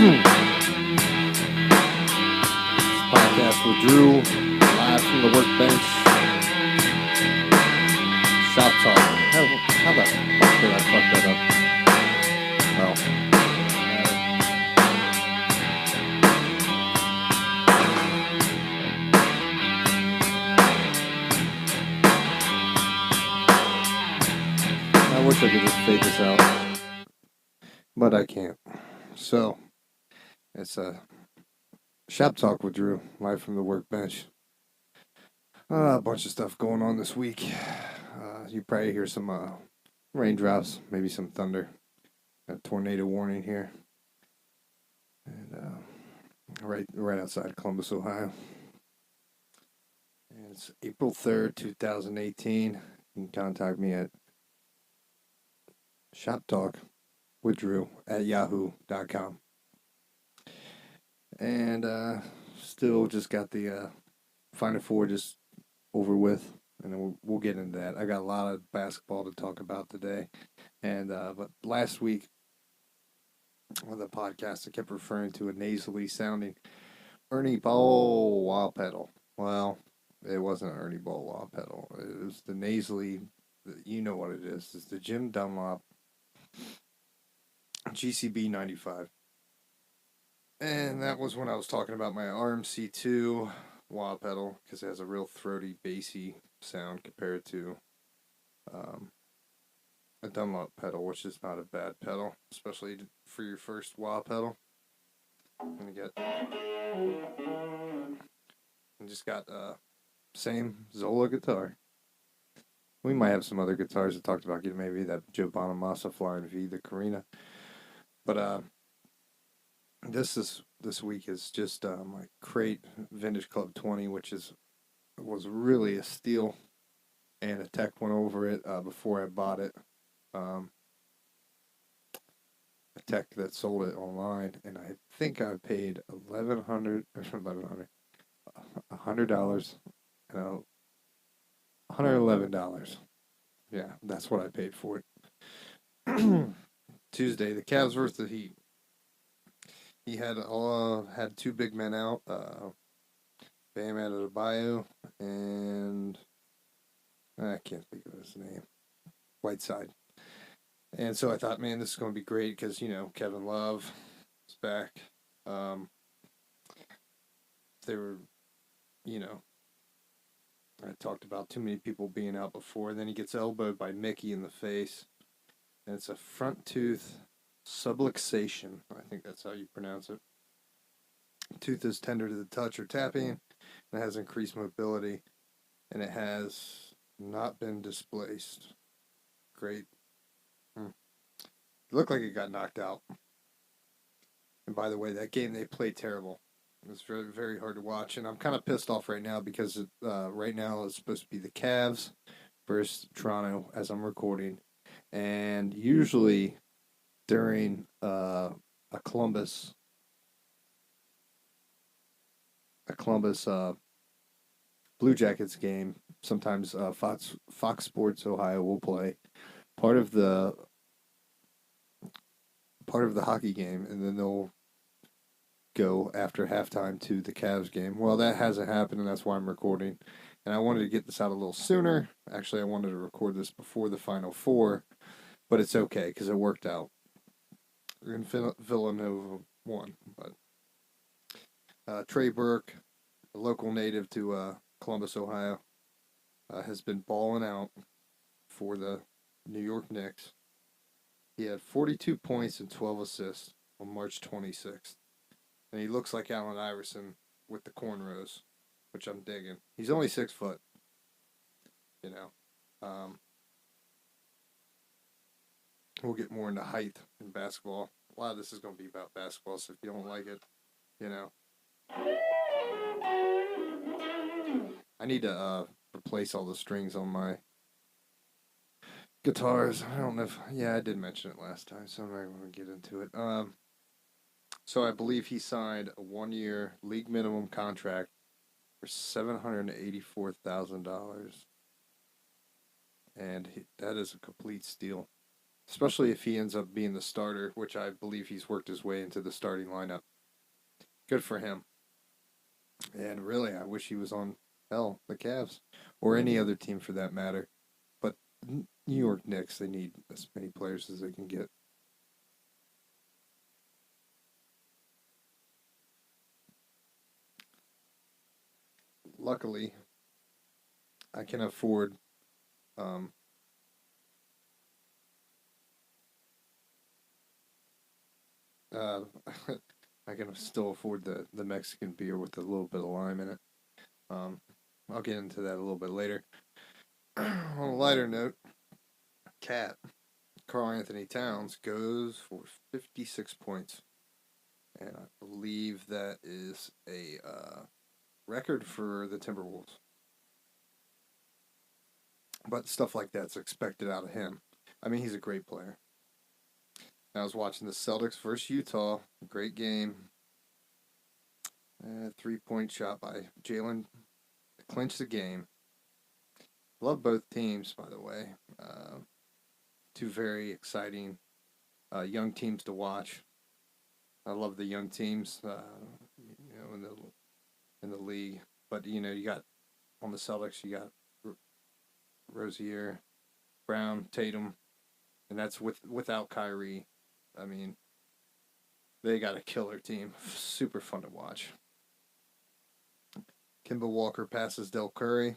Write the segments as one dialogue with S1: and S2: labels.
S1: Podcast with Drew, live from the Workbench. Shop Talk. How the fuck did I fuck that up? Well, I wish I could just fade this out, but I can't. So, it's a Shop Talk with Drew, live from the Workbench. A bunch of stuff going on this week. You probably hear some raindrops, maybe some thunder. A tornado warning here. And right outside Columbus, Ohio. And it's April 3rd, 2018. You can contact me at shoptalkwithdrew@yahoo.com. And still just got the Final Four just over with, and then we'll get into that. I got a lot of basketball to talk about today, and but last week on the podcast I kept referring to a nasally sounding Ernie Ball wah pedal. Well, it wasn't an Ernie Ball wah pedal. It was the nasally. You know what it is? It's the Jim Dunlop GCB 95. And that was when I was talking about my RMC2 wah pedal, because it has a real throaty, bassy sound compared to a Dunlop pedal, which is not a bad pedal, especially for your first wah pedal. I'm gonna get. I just got same Zola guitar. We might have some other guitars that talked about getting, maybe that Joe Bonamassa Flying V, the Carina, but This week is just my Crate Vintage Club 20, which was really a steal, and a tech went over it before I bought it. A tech that sold it online, and I think I paid $1,100 and $111. Yeah, that's what I paid for it. Tuesday, the Cavs versus the Heat. He had two big men out, Bam Adebayo and I can't think of his name, Whiteside. And so I thought, man, this is going to be great because, Kevin Love is back. They were, I talked about too many people being out before. And then he gets elbowed by Mickey in the face. And it's a front tooth subluxation. I think that's how you pronounce it. Tooth is tender to the touch or tapping. It has increased mobility. And it has not been displaced. Great. It looked like it got knocked out. And by the way, that game, they played terrible. It was very, very hard to watch. And I'm kind of pissed off right now because right now it's supposed to be the Cavs versus Toronto as I'm recording. And usually during a Columbus Blue Jackets game, sometimes Fox Sports Ohio will play part of the hockey game, and then they'll go after halftime to the Cavs game. Well, that hasn't happened, and that's why I'm recording. And I wanted to get this out a little sooner. Actually, I wanted to record this before the Final Four, but it's okay because it worked out. And Villanova won, but Trey Burke, a local native to Columbus, Ohio, has been balling out for the New York Knicks. He had 42 points and 12 assists on March 26th. And he looks like Allen Iverson with the cornrows, which I'm digging. He's only 6 foot, We'll get more into height in basketball. A lot of this is going to be about basketball, so if you don't like it, I need to replace all the strings on my guitars. I don't know if... Yeah, I did mention it last time, so I'm not going to get into it. So I believe he signed a 1-year league minimum contract for $784,000. And that is a complete steal. especially if he ends up being the starter, which I believe he's worked his way into the starting lineup. Good for him. And really, I wish he was on the Cavs or any other team for that matter. But New York Knicks, they need as many players as they can get. Luckily, I can afford um, uh, I can still afford the Mexican beer with a little bit of lime in it. Um, I'll get into that a little bit later. On a lighter note, Cat Carl Anthony Towns goes for 56 points, and I believe that is a record for the Timberwolves. But stuff like that's expected out of him. I mean, he's a great player. I was watching the Celtics versus Utah. Great game. 3-point shot by Jalen to clinch the game. Love both teams, by the way. Two very exciting young teams to watch. I love the young teams, in the league. But you got on the Celtics, you got Rozier, Brown, Tatum, and that's without Kyrie. I mean, they got a killer team. Super fun to watch. Kemba Walker passes Del Curry,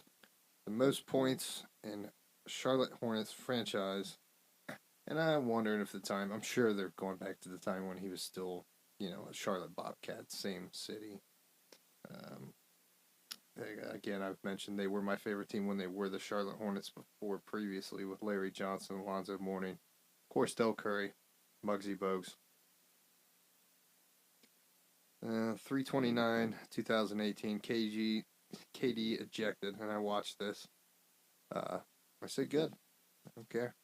S1: the most points in Charlotte Hornets franchise. And I'm wondering if I'm sure they're going back to the time when he was still, a Charlotte Bobcat, same city. Um, Again, I've mentioned they were my favorite team when they were the Charlotte Hornets before previously with Larry Johnson, Alonzo Mourning, of course, Del Curry, Muggsy Bogues. 329, 2018, KD ejected, and I watched this. I said good. I don't care.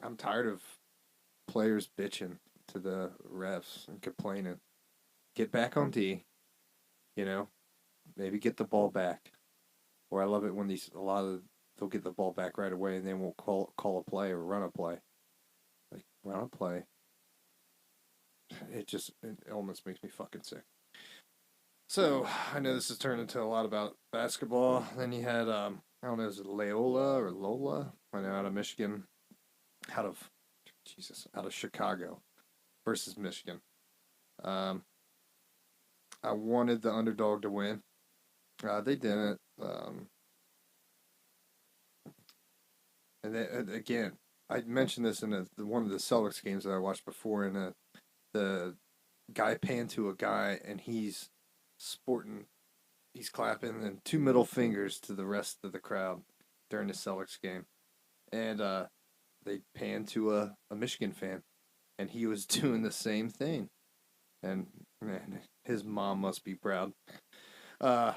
S1: I'm tired of players bitching to the refs and complaining. Get back on D, maybe get the ball back. Or I love it when they'll get the ball back right away and they won't call a play or run a play. Like, run a play. It almost makes me fucking sick. So, I know this has turned into a lot about basketball. Then you had, I don't know, is it Loyola or Lola? I know, out of Michigan. Out of Chicago versus Michigan. I wanted the underdog to win. They didn't. And then, again, I mentioned this in one of the Celtics games that I watched before, and the guy panned to a guy, and he's clapping, and two middle fingers to the rest of the crowd during the Celtics game. And they panned to a Michigan fan, and he was doing the same thing. And, man, his mom must be proud. But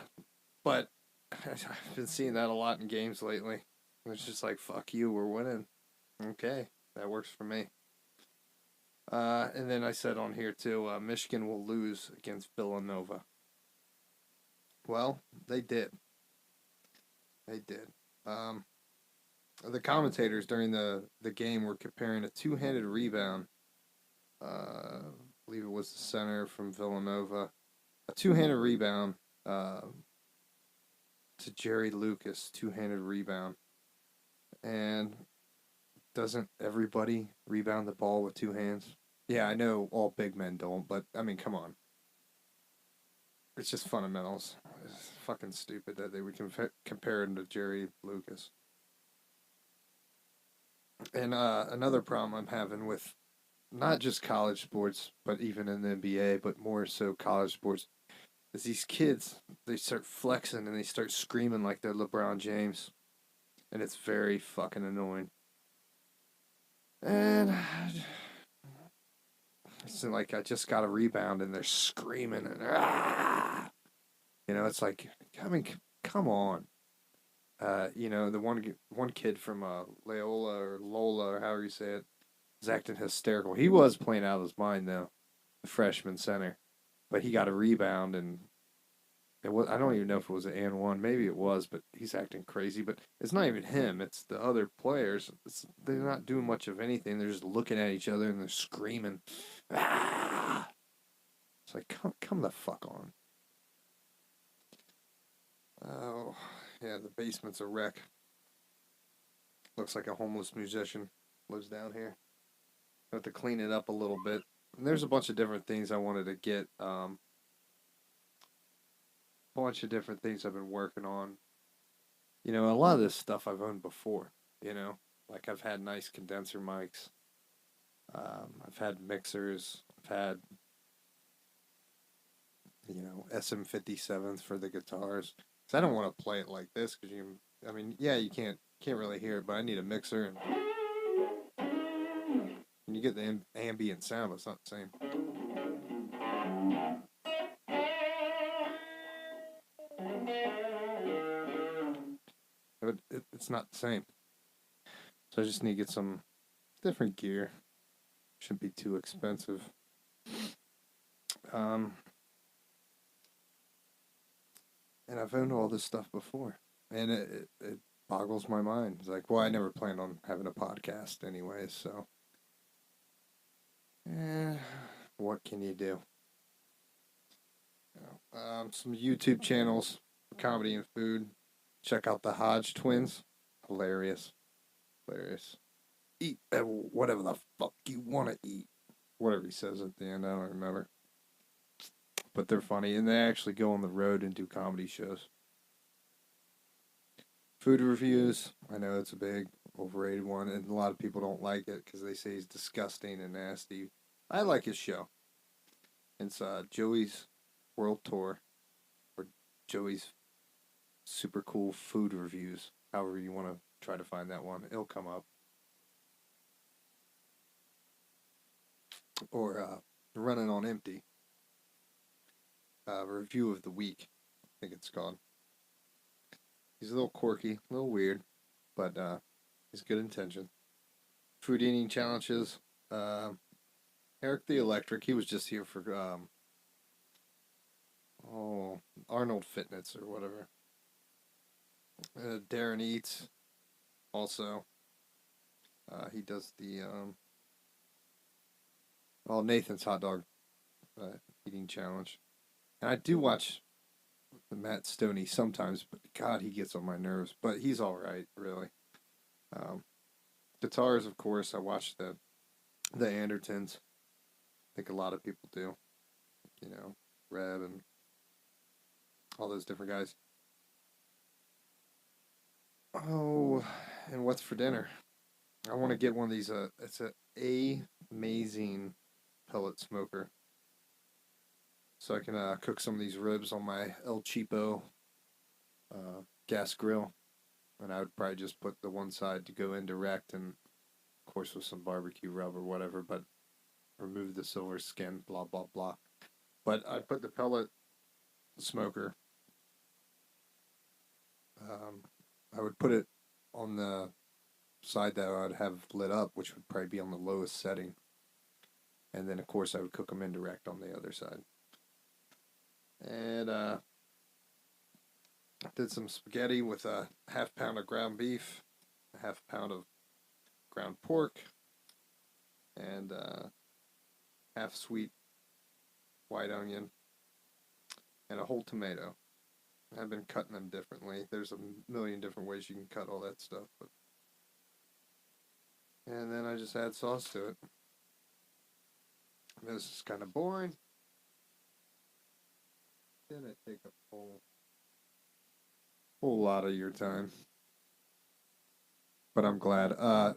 S1: I've been seeing that a lot in games lately. It's just like, fuck you, we're winning. Okay, that works for me. And then I said on here too, Michigan will lose against Villanova. Well, they did. They did. The commentators during the game were comparing a two-handed rebound. I believe it was the center from Villanova. A two-handed rebound to Jerry Lucas, two-handed rebound. And doesn't everybody rebound the ball with two hands? Yeah, I know all big men don't, but I mean, come on. It's just fundamentals. It's fucking stupid that they would compare him to Jerry Lucas. And another problem I'm having with not just college sports, but even in the NBA, but more so college sports, is these kids, they start flexing and they start screaming like they're LeBron James. And it's very fucking annoying. And it's like I just got a rebound and they're screaming and it's like, I mean, come on. The one kid from Loyola or Lola or however you say it was acting hysterical. He was playing out of his mind though, the freshman center, but he got a rebound and I don't even know if it was an and one. Maybe it was, but he's acting crazy. But it's not even him. It's the other players. They're not doing much of anything. They're just looking at each other and they're screaming. Ah! It's like, come the fuck on. Oh, yeah, the basement's a wreck. Looks like a homeless musician lives down here. I have to clean it up a little bit. And there's a bunch of different things I wanted to get. Bunch of different things I've been working on. You know, a lot of this stuff I've owned before. You know, like I've had nice condenser mics. I've had mixers. I've had, you know, SM57s for the guitars. Cause I don't want to play it like this. Cause I mean, yeah, you can't really hear it, but I need a mixer and you get the ambient sound, but it's not the same. It's not the same. So I just need to get some different gear. Shouldn't be too expensive. And I've owned all this stuff before, and it boggles my mind. It's like, well, I never planned on having a podcast anyways, so what can you do? You know, some YouTube channels for comedy and food. Check out the Hodge twins. Hilarious. Hilarious. Eat whatever the fuck you want to eat. Whatever he says at the end, I don't remember. But they're funny, and they actually go on the road and do comedy shows. Food reviews. I know it's a big, overrated one, and a lot of people don't like it because they say he's disgusting and nasty. I like his show. It's Joey's World Tour, or Joey's Super Cool Food Reviews. However you want to try to find that one, it'll come up. Or Running on Empty. Review of the week, I think it's called. He's a little quirky, a little weird, but he's good intention. Food eating challenges. Eric the Electric, he was just here for Arnold Fitness or whatever. Darren Eats, also. He does the Nathan's hot dog eating challenge. And I do watch the Matt Stoney sometimes, but God, he gets on my nerves. But he's all right, really. Guitars, of course. I watch the Andertons. I think a lot of people do. You know, Reb and all those different guys. Oh, and what's for dinner? I want to get one of these. It's a amazing pellet smoker, so I can cook some of these ribs on my El Cheapo gas grill, and I would probably just put the one side to go in direct, and of course with some barbecue rub or whatever, but remove the silver skin, blah blah blah. But I put the pellet smoker. I would put it on the side that I'd have lit up, which would probably be on the lowest setting. And then, of course, I would cook them indirect on the other side. And did some spaghetti with a half pound of ground beef, a half pound of ground pork, and half sweet white onion, and a whole tomato. I've been cutting them differently. There's a million different ways you can cut all that stuff. And then I just add sauce to it. This is kind of boring. Didn't take a whole lot of your time. But I'm glad.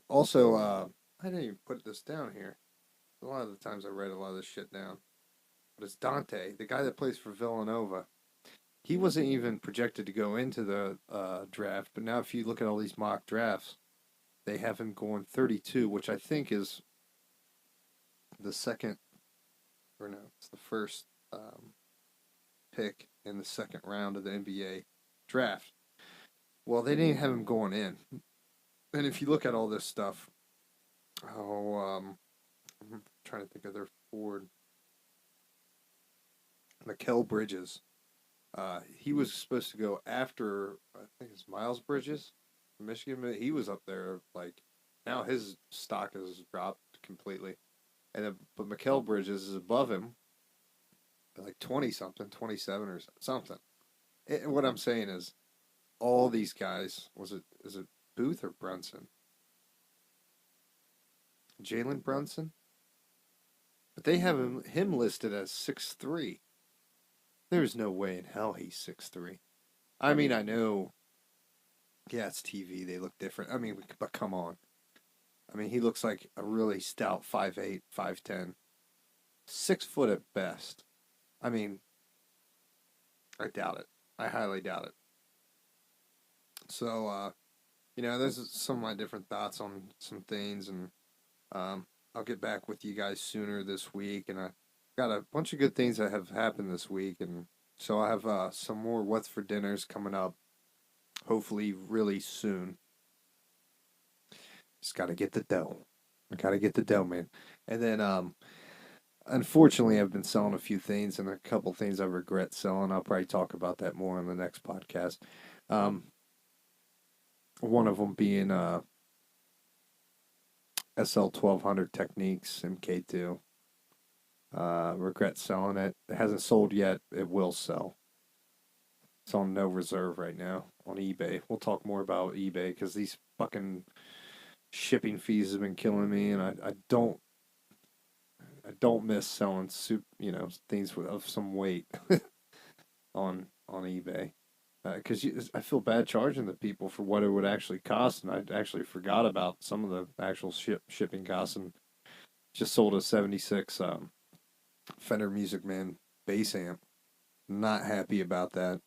S1: Also, I didn't even put this down here. A lot of the times I write a lot of this shit down. But it's Dante, the guy that plays for Villanova. He wasn't even projected to go into the draft, but now if you look at all these mock drafts, they have him going 32, which I think is the second, or no, it's the first pick in the second round of the NBA draft. Well, they didn't have him going in. And if you look at all this stuff, I'm trying to think of their forward. Mikal Bridges. He was supposed to go after, I think it's Miles Bridges from Michigan. He was up there, like, now his stock has dropped completely. But Mikal Bridges is above him, like 20 something, 27 or something. What I'm saying is, all these guys, is it Booth or Brunson? Jalen Brunson? But they have him listed as 6'3". There's no way in hell he's 6'3". I mean, I know, yeah, it's TV. They look different. I mean, but come on. I mean, he looks like a really stout 5'8", 5'10", 6 foot at best. I mean, I doubt it. I highly doubt it. So, there's some of my different thoughts on some things, and I'll get back with you guys sooner this week. And I got a bunch of good things that have happened this week, and so I have some more What's for Dinners coming up, hopefully really soon. Just got to get the dough. I got to get the dough, man. And then, unfortunately, I've been selling a few things, and a couple things I regret selling. I'll probably talk about that more on the next podcast. One of them being SL 1200 Techniques MK2. Regret selling it. It hasn't sold yet. It will sell. It's on no reserve right now on eBay. We'll talk more about eBay because these fucking shipping fees have been killing me, and I don't miss selling things of some weight on eBay. Because I feel bad charging the people for what it would actually cost, and I actually forgot about some of the actual shipping costs, and just sold a 76 Fender Music Man bass amp. Not happy about that.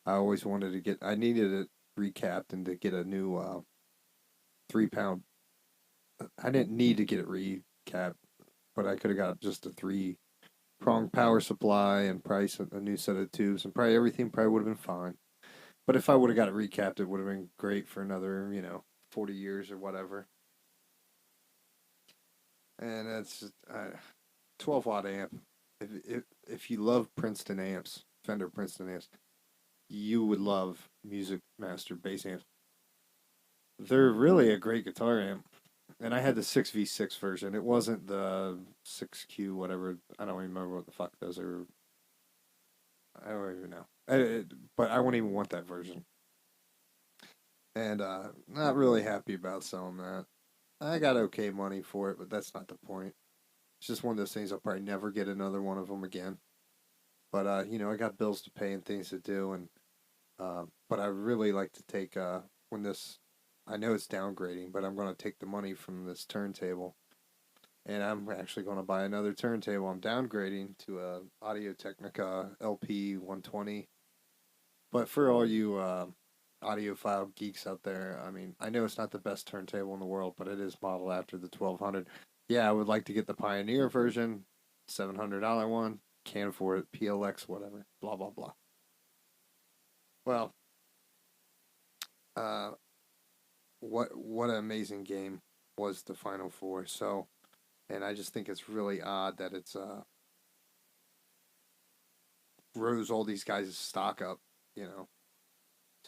S1: I always wanted to I needed it recapped and to get a new 3-pound. I didn't need to get it recapped, but I could have got just a 3-prong power supply and price a new set of tubes, and probably everything would have been fine. But if I would have got it recapped, it would have been great for another, 40 years or whatever. And that's 12-watt amp. If you love Princeton amps, Fender Princeton amps, you would love Music Master bass amps. They're really a great guitar amp. And I had the 6v6 version. It wasn't the 6Q, whatever. I don't even remember what the fuck those are. I don't even know. But I wouldn't even want that version. And not really happy about selling that. I got okay money for it, but that's not the point. It's just one of those things I'll probably never get another one of them again. But, I got bills to pay and things to do. And but I really like to take, when this, I know it's downgrading, but I'm going to take the money from this turntable. And I'm actually going to buy another turntable. I'm downgrading to a Audio-Technica LP 120. But for all you audiophile geeks out there, I mean, I know it's not the best turntable in the world, but it is modeled after the 1200. Yeah, I would like to get the Pioneer version, $700 one. Can't afford it, PLX, whatever, blah, blah, blah. Well, what an amazing game was the Final Four. So, and I just think it's really odd that it's rose all these guys' stock up,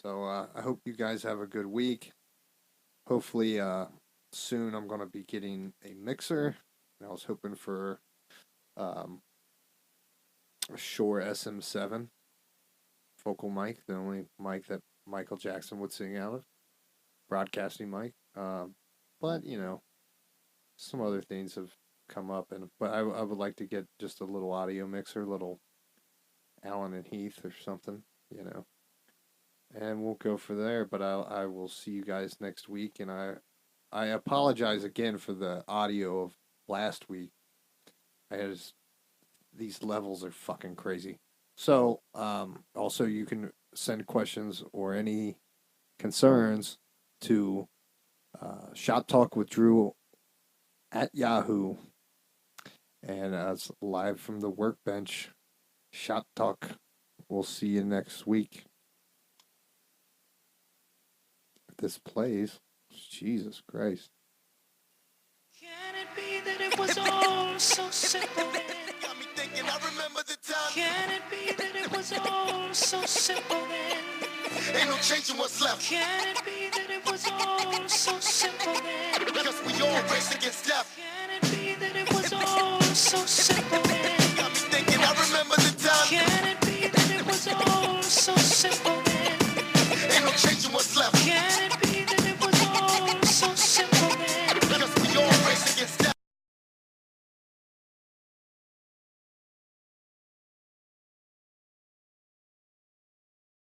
S1: So I hope you guys have a good week. Hopefully soon I'm going to be getting a mixer. I was hoping for a Shure SM7 vocal mic, the only mic that Michael Jackson would sing out of, broadcasting mic. But, some other things have come up, but I would like to get just a little audio mixer, little Allen and Heath or something, and we'll go for there. But I will see you guys next week, and I apologize again for the audio of last week. These levels are fucking crazy. So also you can send questions or any concerns to Shop Talk with Drew at Yahoo, and it's live from the Workbench. Shop Talk. We'll see you next week. If this plays, Jesus Christ. Can it be that it was all so simple?
S2: thinking I remember the time. Can it be that it was all so simple then? Ain't no changing what's left. Can it be that it was all so simple then? Because we all race against death. Can it be that it was all so simple then? Got me thinking I remember the time. Can it be that it was all so simple